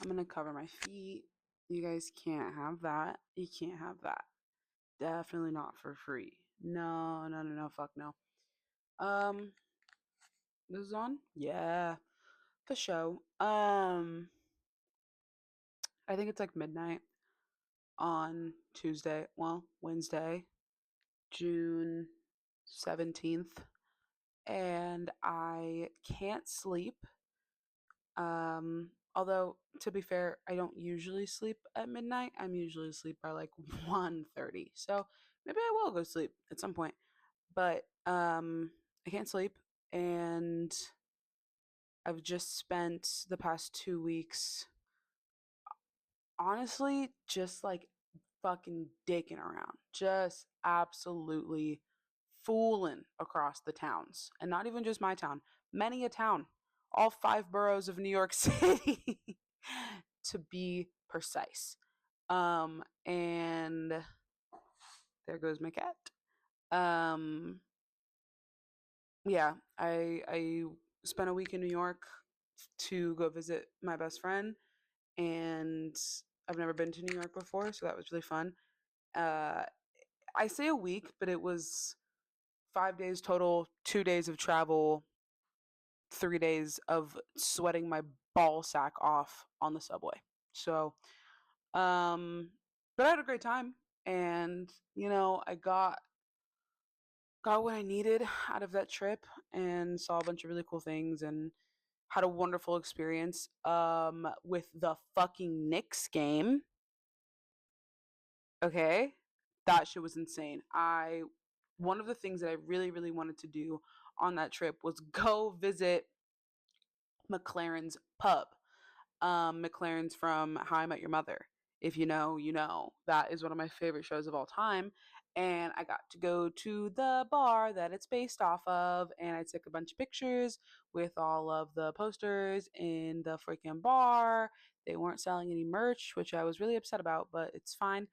I'm gonna cover my feet. You guys can't have that. You can't have that. Definitely not for free. No, no, no, no, fuck no. Um, this is on? Yeah, for show. I think it's like midnight on Tuesday. Well, Wednesday, June 17th. And I can't sleep. Although to be fair, I don't usually sleep at midnight. I'm usually asleep by like 1:30. So maybe I will go sleep at some point. But I can't sleep and I've just spent the past 2 weeks honestly just like fucking dicking around. Just absolutely fooling across the towns. And not even just my town, many a town. All five boroughs of New York City to be precise. And there goes my cat. Um yeah, I spent a week in New York to go visit my best friend, and I've never been to New York before, so that was really fun. Uh I say a week, but it was 5 days total, 2 days of travel, 3 days of sweating my ball sack off on the subway. So, um, but I had a great time, and I got what I needed out of that trip, and saw a bunch of really cool things, and had a wonderful experience. With the fucking Knicks game. Okay, that shit was insane. I One of the things that I really, really wanted to do on that trip was go visit McLaren's pub. McLaren's from How I Met Your Mother. If you know, you know. That is one of my favorite shows of all time. And I got to go to the bar that it's based off of, and I took a bunch of pictures with all of the posters in the freaking bar. They weren't selling any merch, which I was really upset about, but it's fine.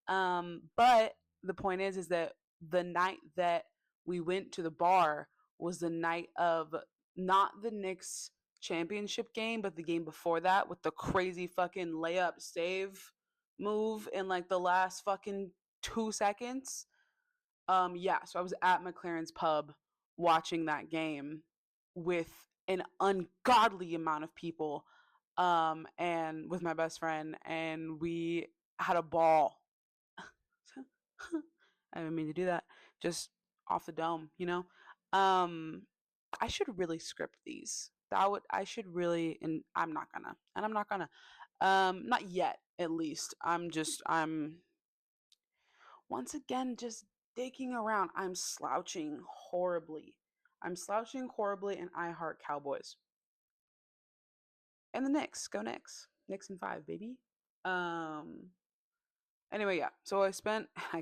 But the point is that the night that we went to the bar was the night of not the Knicks championship game, but the game before that with the crazy fucking layup save move in like the last fucking 2 seconds. Yeah, so I was at McLaren's pub watching that game with an ungodly amount of people, and with my best friend, and we had a ball. I didn't mean to do that. Just off the dome. Um, I should really script these. I should really, and I'm not gonna. Not yet, at least. I'm once again just digging around. I'm slouching horribly. I'm slouching horribly, and I heart Cowboys. And the Knicks, go Knicks. Knicks in five, baby. Um. Anyway, yeah. So I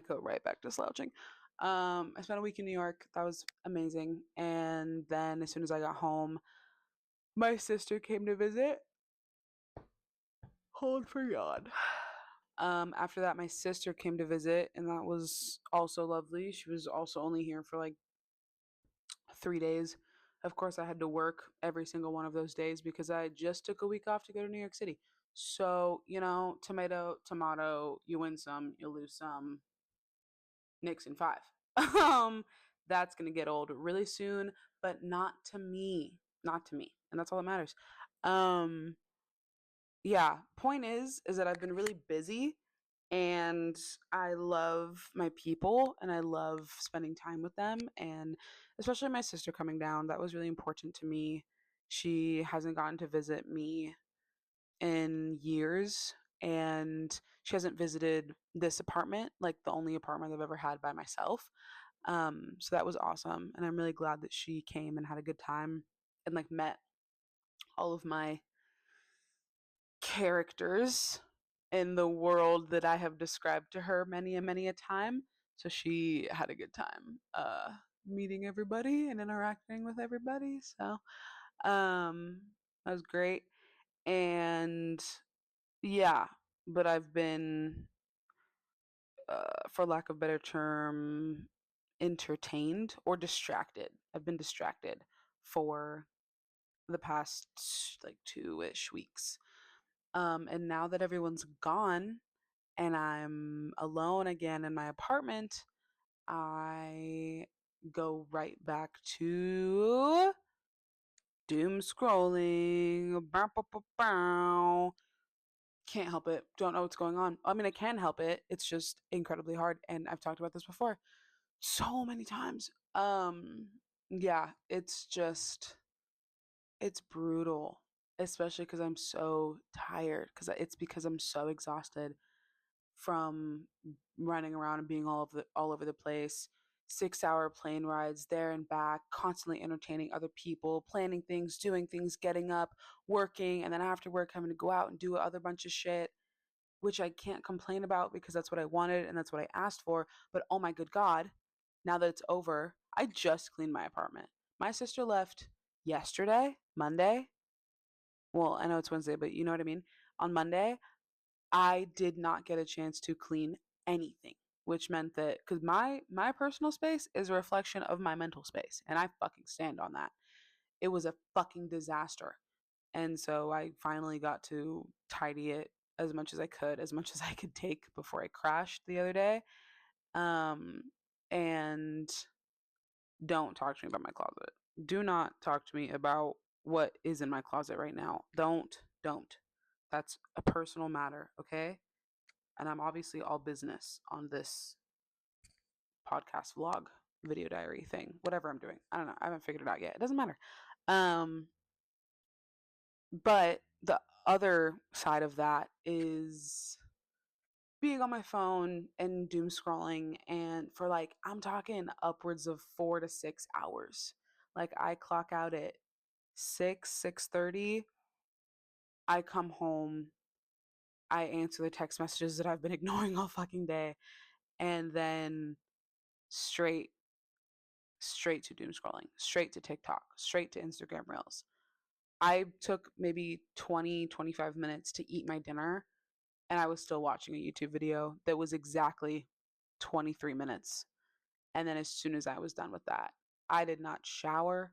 go right back to slouching. I spent a week in New York. That was amazing. And then as soon as I got home, my sister came to visit. Hold for yawn. After that, my sister came to visit, and that was also lovely. She was also only here for like 3 days. Of course, I had to work every single one of those days because I just took a week off to go to New York City. So, tomato, tomato, you win some, you lose some. Knicks in five. um, that's gonna get old really soon, but not to me. Not to me. And that's all that matters. Um, yeah, point is that I've been really busy, and I love my people, and I love spending time with them, and especially my sister coming down. That was really important to me. She hasn't gotten to visit me in years, and she hasn't visited this apartment, like the only apartment I've ever had by myself. So that was awesome, and I'm really glad that she came and had a good time, and like met all of my characters in the world that I have described to her many and many a time. So she had a good time meeting everybody and interacting with everybody. So um that was great. And yeah, but I've been for lack of a better term, entertained or distracted. I've been distracted for the past like 2-ish weeks. And now that everyone's gone and I'm alone again in my apartment, I go right back to doom scrolling. Bow, bow, bow, bow. Can't help it. Don't know what's going on. I mean, I can help it. It's just incredibly hard. And I've talked about this before so many times. Yeah, it's just, it's brutal, especially because I'm so tired. Because it's because I'm so exhausted from running around and being all over the place. 6 hour plane rides there and back, constantly entertaining other people, planning things, doing things, getting up, working, and then after work having to go out and do other bunch of shit, which I can't complain about because that's what I wanted and that's what I asked for. But oh my good God, now that it's over, I just cleaned my apartment. My sister left yesterday, Monday. Well, I know it's Wednesday, but you know what I mean. On Monday, I did not get a chance to clean anything, which meant that because my personal space is a reflection of my mental space, and I fucking stand on that. It was a fucking disaster, and so I finally got to tidy it as much as I could, as much as I could take before I crashed the other day. Um, and don't talk to me about my closet. Do not talk to me about what is in my closet right now. Don't. That's a personal matter, okay? And I'm obviously all business on this podcast vlog video diary thing, whatever I'm doing. I don't know. I haven't figured it out yet. It doesn't matter. Um, but the other side of that is being on my phone and doom scrolling, and for like I'm talking upwards of 4 to 6 hours. Like I clock out at 6:30. I come home. I answer the text messages that I've been ignoring all fucking day, and then straight straight to doom scrolling, straight to TikTok, straight to Instagram Reels. I took maybe 20, 25 minutes to eat my dinner, and I was still watching a YouTube video that was exactly 23 minutes. And then as soon as I was done with that, I did not shower.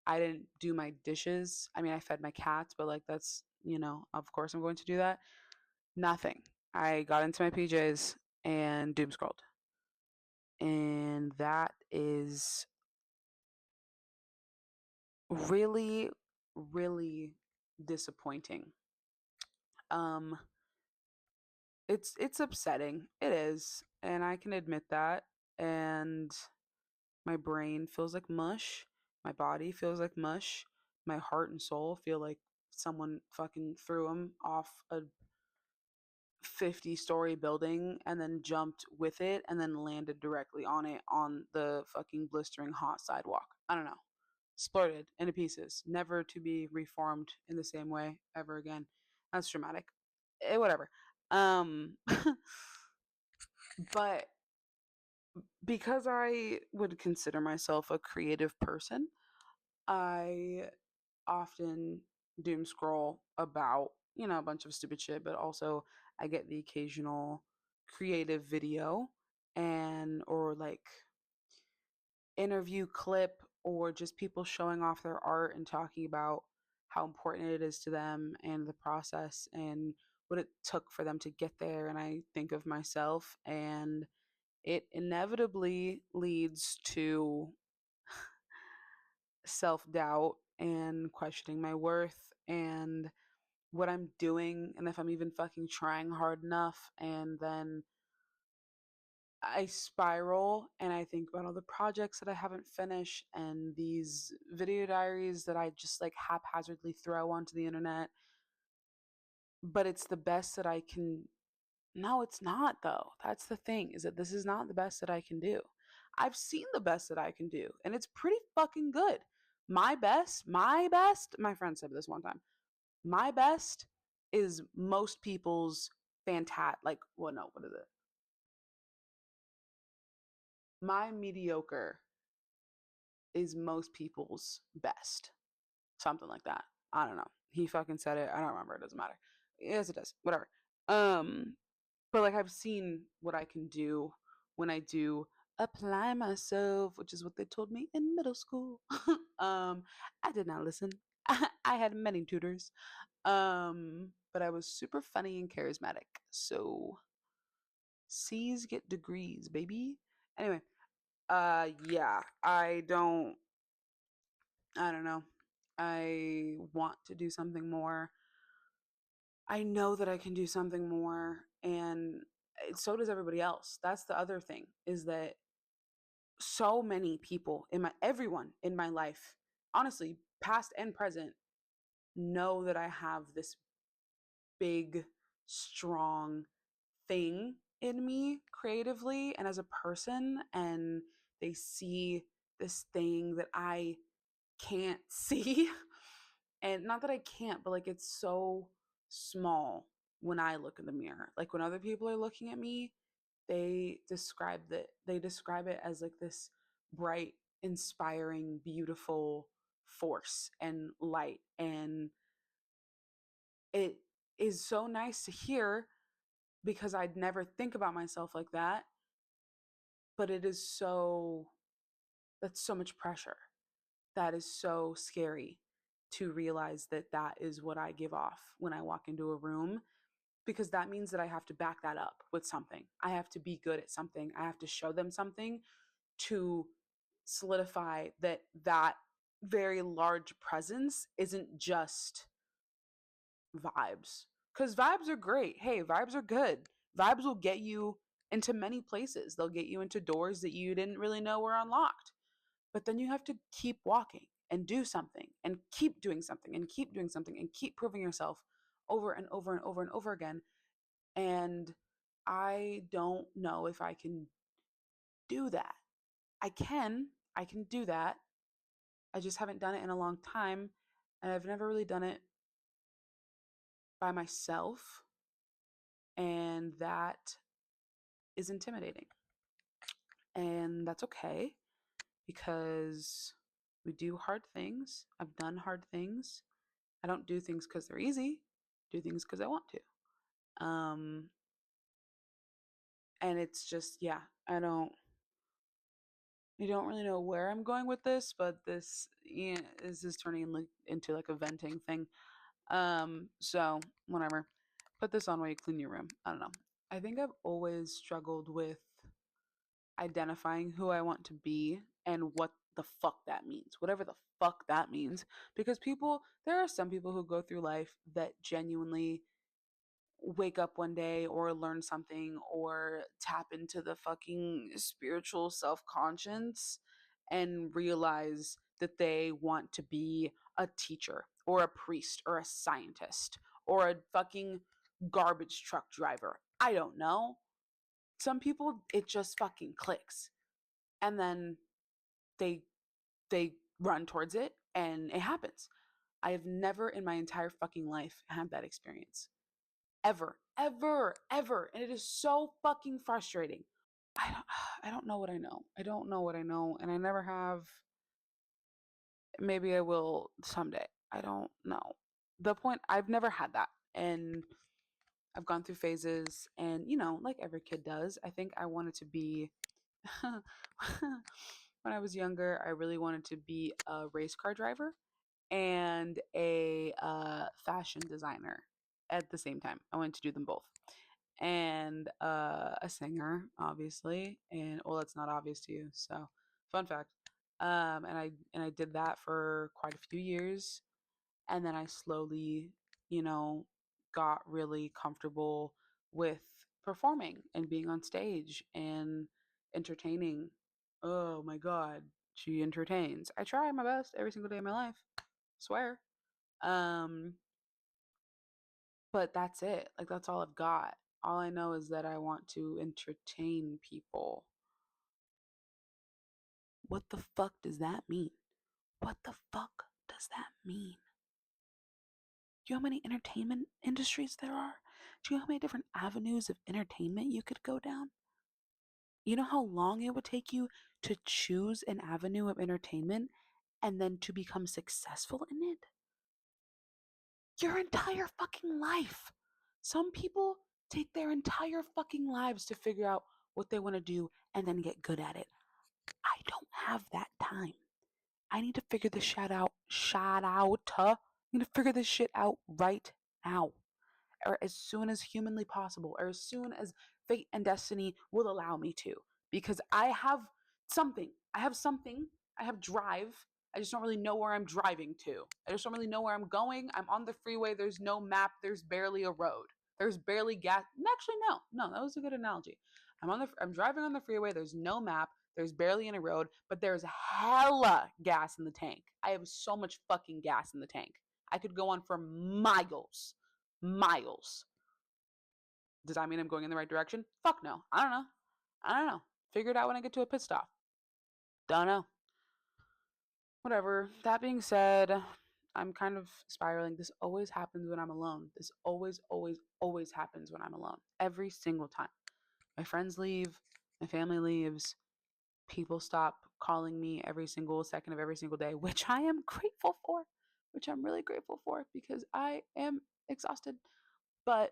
I didn't do my dishes. I mean, I fed my cats, but like that's, of course I'm going to do that. Nothing. I got into my PJs and doom scrolled. And that is really, really disappointing. Um, it's upsetting. It is, and I can admit that. And my brain feels like mush. My body feels like mush. My heart and soul feel like someone fucking threw them off a 50-story building and then jumped with it and then landed directly on it on the fucking blistering hot sidewalk. I don't know. Splurted into pieces, never to be reformed in the same way ever again. That's dramatic. Whatever. Um, but because I would consider myself a creative person, I often doom scroll about, a bunch of stupid shit, but also I get the occasional creative video and or like interview clip or just people showing off their art and talking about how important it is to them and the process and what it took for them to get there. And I think of myself, and it inevitably leads to self doubt and questioning my worth and what I'm doing and if I'm even fucking trying hard enough. And then I spiral and I think about all the projects that I haven't finished and these video diaries that I just like haphazardly throw onto the internet. But it's the best that I can. No, it's not though. That's the thing, is that this is not the best that I can do. I've seen the best that I can do and it's pretty fucking good. My friend said this one time. My best is most people's fantastic. Like, well, no, what is it? My mediocre is most people's best. Something like that. I don't know. He fucking said it. I don't remember. It doesn't matter. Yes, it does. Whatever. Um, but like I've seen what I can do when I do apply myself, which is what they told me in middle school. I did not listen. I had many tutors. Um, but I was super funny and charismatic. So C's get degrees, baby. Anyway, yeah, I don't know. I want to do something more. I know that I can do something more, and so does everybody else. That's the other thing, is that so many people in my everyone in my life, honestly, past and present, know that I have this big, strong thing in me creatively and as a person, and they see this thing that I can't see. And not that I can't, but like it's so small when I look in the mirror. Like when other people are looking at me, they describe it as like this bright, inspiring, beautiful force and light. And it is so nice to hear because I'd never think about myself like that, but it is so that's so much pressure. That is so scary to realize that that is what I give off when I walk into a room, because that means that I have to back that up with something. I have to be good at something. I have to show them something to solidify that that very large presence isn't just vibes. Because vibes are great. Hey, vibes are good. Vibes will get you into many places. They'll get you into doors that you didn't really know were unlocked. But then you have to keep walking and do something and keep doing something and keep doing something and keep proving yourself over and over and over and over again. And I don't know if I can do that. I can. I can do that. I just haven't done it in a long time. And I've never really done it by myself. And that is intimidating. And that's okay because we do hard things. I've done hard things. I don't do things because they're easy. I do things because I want to. And it's just, yeah, I don't really know where I'm going with this, but this is turning into like a venting thing. So whatever. Put this on while you clean your room. I don't know. I think I've always struggled with identifying who I want to be and what the fuck that means. Whatever the fuck that means. Because there are some people who go through life that genuinely wake up one day or learn something or tap into the fucking spiritual self-conscious and realize that they want to be a teacher or a priest or a scientist or a fucking garbage truck driver. I don't know. Some people it just fucking clicks. And then they they run towards it and it happens. I have never in my entire fucking life had that experience. Ever, ever, ever. And it is so fucking frustrating. I don't, I don't know what I know. I don't know what I know. And I never have. Maybe I will someday. I don't know. The point, I've never had that. And I've gone through phases. And, like every kid does, I think I wanted to be. When I was younger, I really wanted to be a race car driver and a fashion designer at the same time. I wanted to do them both. And a singer, obviously. And well, that's not obvious to you. So, fun fact. And I did that for quite a few years, and then I slowly, you know, got really comfortable with performing and being on stage and entertaining. Oh my god, she entertains. I try my best every single day of my life. Swear. Um but that's it. Like that's all I've got. All I know is that I want to entertain people. What the fuck does that mean? What the fuck does that mean? Do you know how many entertainment industries there are? Do you know how many different avenues of entertainment you could go down? You know how long it would take you to choose an avenue of entertainment and then to become successful in it? Your entire fucking life. Some people take their entire fucking lives to figure out what they want to do and then get good at it. I don't have that time. I need to figure this shit out. I need to figure this shit out right now. or as soon as humanly possible, or as soon as fate and destiny will allow me to, because I have something. I have something. I have drive. I just don't really know where I'm driving to. I just don't really know where I'm going. I'm on the freeway. There's no map. There's barely a road. There's barely gas. Actually, no, that was a good analogy. I'm driving on the freeway. There's no map. There's barely any road, but there's hella gas in the tank. I have so much fucking gas in the tank. I could go on for miles. Miles. Does that mean I'm going in the right direction? Fuck no. I don't know. I don't know. Figure it out when I get to a pit stop. Don't know. Whatever. That being said, I'm kind of spiraling. This always happens when I'm alone. This always happens when I'm alone. Every single time. My friends leave, my family leaves, people stop calling me every single second of every single day, which I am grateful for, which I'm really grateful for because I am exhausted. But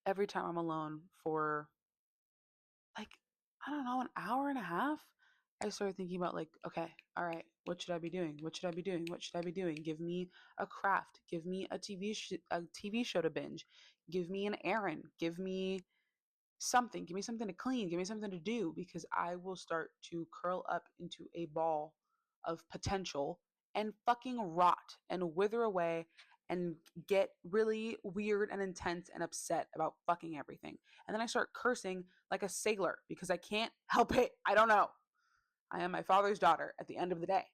every time I'm alone for like, I don't know, an hour and a half, I started thinking about like, okay, all right, what should I be doing? What should I be doing? What should I be doing? Give me a craft. Give me a TV show to binge. Give me an errand. Give me something. Give me something to clean. Give me something to do because I will start to curl up into a ball of potential and fucking rot and wither away and get really weird and intense and upset about fucking everything. And then I start cursing like a sailor because I can't help it. I don't know. I am my father's daughter at the end of the day.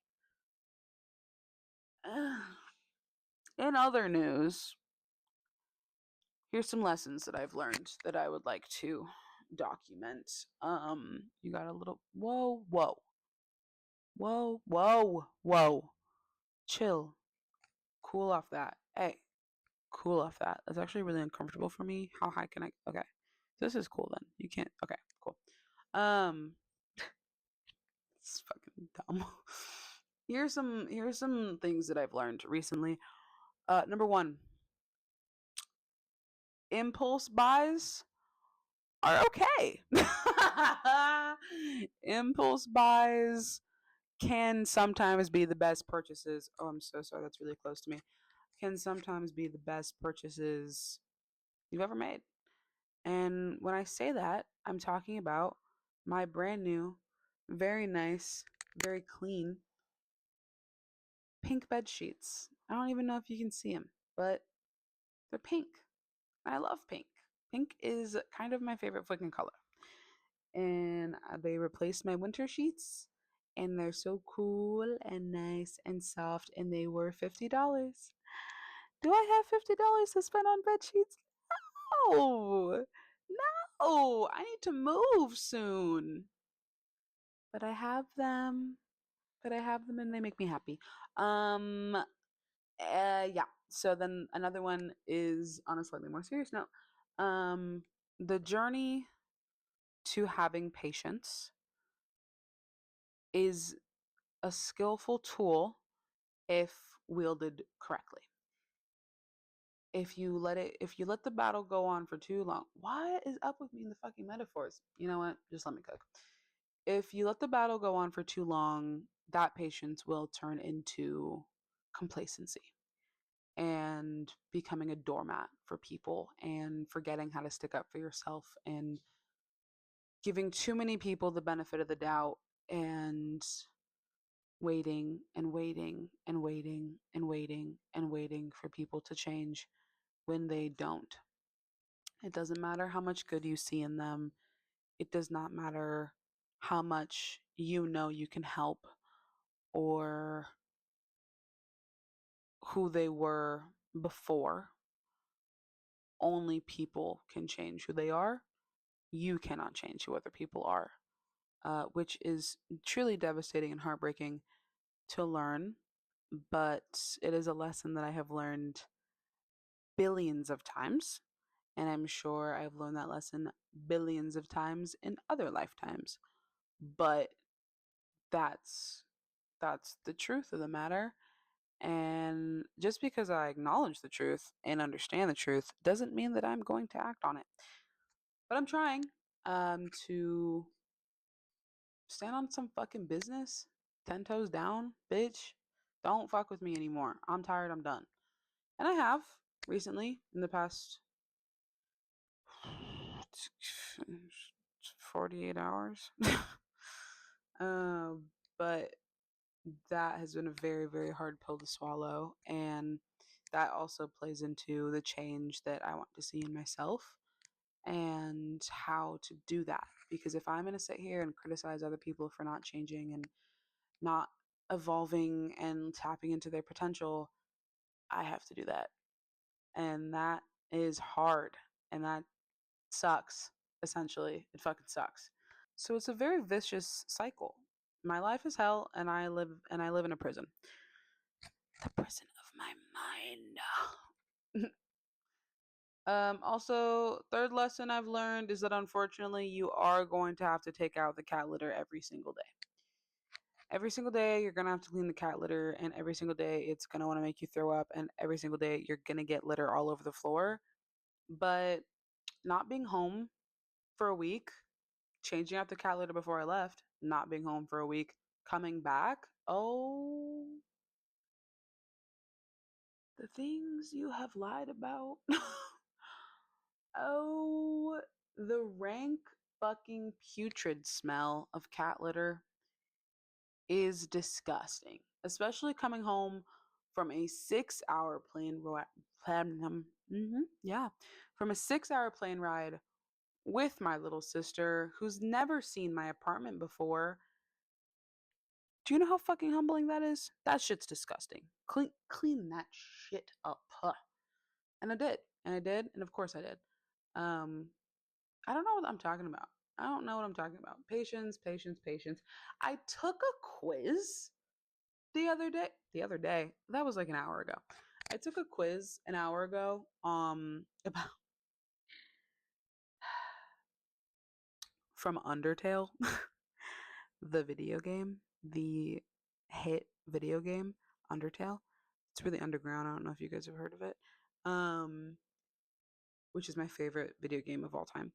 In other news, here's some lessons that I've learned that I would like to document. You got a little whoa. Chill. Cool off that. Hey, cool off that. That's actually really uncomfortable for me. How high can I? Okay. This is cool then. You can't. Okay, cool. Um, it's fucking dumb. Here's some things that I've learned recently. Number one, impulse buys are okay. Impulse buys can sometimes be the best purchases. Oh, I'm so sorry. That's really close to me. Can sometimes be the best purchases you've ever made. And when I say that, I'm talking about my brand new, very nice, very clean pink bed sheets. I don't even know if you can see them, but they're pink. I love pink. Pink is kind of my favorite fucking color. And they replaced my winter sheets, and they're so cool and nice and soft, and they were $50. Do I have $50 to spend on bed sheets? No. No, I need to move soon. But I have them. But I have them and they make me happy. Yeah. So then another one is on a slightly more serious note. Um the journey to having patience is a skillful tool if wielded correctly. If you let the battle go on for too long, what is up with me in the fucking metaphors? You know what? Just let me cook. If you let the battle go on for too long, that patience will turn into complacency and becoming a doormat for people and forgetting how to stick up for yourself and giving too many people the benefit of the doubt and waiting and waiting and waiting and waiting and waiting for people to change when they don't. It doesn't matter how much good you see in them. It does not matter how much you know you can help or who they were before. Only people can change who they are. You cannot change who other people are, which is truly devastating and heartbreaking to learn. But it is a lesson that I have learned billions of times. And I'm sure I've learned that lesson billions of times in other lifetimes. But that's the truth of the matter. And just because I acknowledge the truth and understand the truth doesn't mean that I'm going to act on it. But I'm trying to stand on some fucking business. 10 toes down, bitch. Don't fuck with me anymore. I'm tired, I'm done. And I have. recently in the past 48 hours. um, but that has been a very, very hard pill to swallow. And that also plays into the change that I want to see in myself and how to do that. Because if I'm going to sit here and criticize other people for not changing and not evolving and tapping into their potential, I have to do that. And that is hard. And that sucks, essentially. It fucking sucks. So it's a very vicious cycle. My life is hell and I live in a prison. The prison of my mind. Also, third lesson I've learned is that unfortunately you are going to have to take out the cat litter every single day. Every single day you're gonna have to clean the cat litter, and every single day it's gonna want to make you throw up, and every single day you're gonna get litter all over the floor. But not being home for a week, changing out the cat litter before I left, not being home for a week, coming back, oh, the things you have lied about. Oh, the rank fucking putrid smell of cat litter is disgusting, especially coming home from a 6 hour yeah, from a 6 hour plane ride with my little sister who's never seen my apartment before. Do you know how fucking humbling that is? That shit's disgusting. Clean that shit up. Huh. And I did. And I did. And of course I did. Um, I don't know what I'm talking about. I don't know what I'm talking about. Patience, patience, patience. I took a quiz the other day. The other day. That was like an hour ago. I took a quiz an hour ago about from Undertale, the video game, the hit video game Undertale. It's really underground. I don't know if you guys have heard of it. Um which is my favorite video game of all time.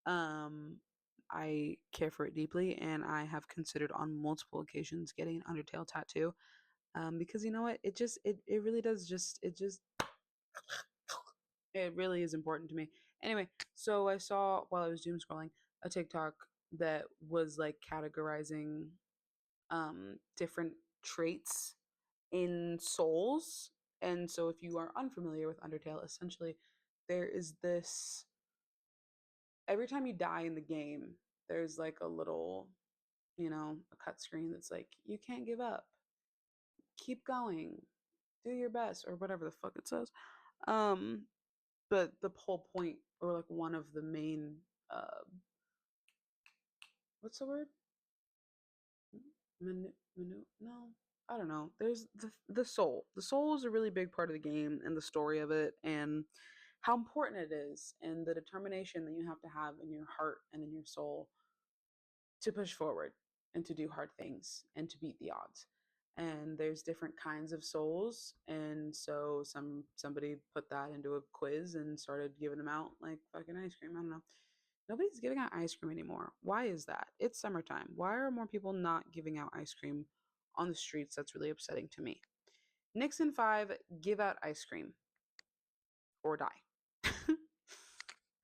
Um, I care for it deeply, and I have considered on multiple occasions getting an Undertale tattoo. Because you know what, it really does it really is important to me. Anyway, so I saw while I was doom scrolling a TikTok that was like categorizing different traits in souls. And so if you are unfamiliar with Undertale, essentially there is this every time you die in the game, there's like a little, a cut screen that's like, you can't give up. Keep going. Do your best or whatever the fuck it says. Um but the whole point or like one of the main what's the word? No. I don't know. There's the soul. The soul is a really big part of the game and the story of it and how important it is and the determination that you have to have in your heart and in your soul to push forward and to do hard things and to beat the odds. And there's different kinds of souls, and so somebody put that into a quiz and started giving them out like fucking ice cream. I don't know. Nobody's giving out ice cream anymore. Why is that? It's summertime. Why are more people not giving out ice cream on the streets? That's really upsetting to me. Nixon 5, give out ice cream or die.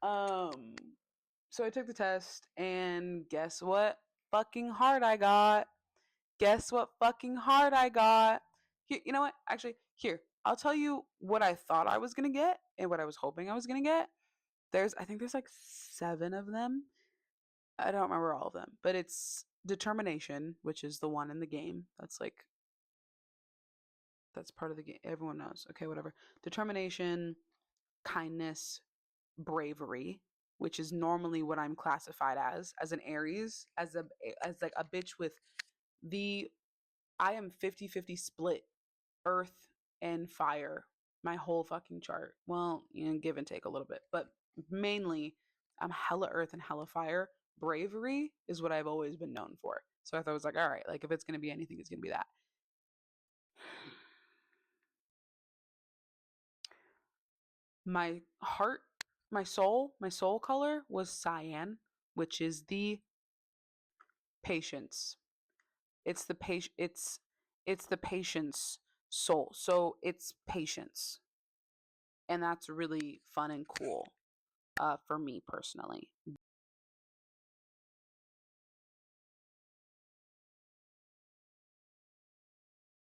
um so I took the test and guess what fucking hard I got? Guess what fucking hard I got? Here, you know what? Actually, here, I'll tell you what I thought I was gonna get and what I was hoping I was gonna get. I think there's like 7 of them. I don't remember all of them, but it's determination, which is the one in the game. That's part of the game. Everyone knows. Okay, whatever. Determination, kindness, bravery, which is normally what I'm classified as an Aries, as like a bitch with the I am 50-50 split earth and fire my whole fucking chart. Well, give and take a little bit, but mainly I'm hella earth and hella fire. Bravery is what I've always been known for. So I thought it was like, all right, like if it's gonna be anything, it's gonna be that. My heart, my soul color was cyan, which is the patience. It's the patient. It's the patience soul. So it's patience. and that's really fun and cool for me personally.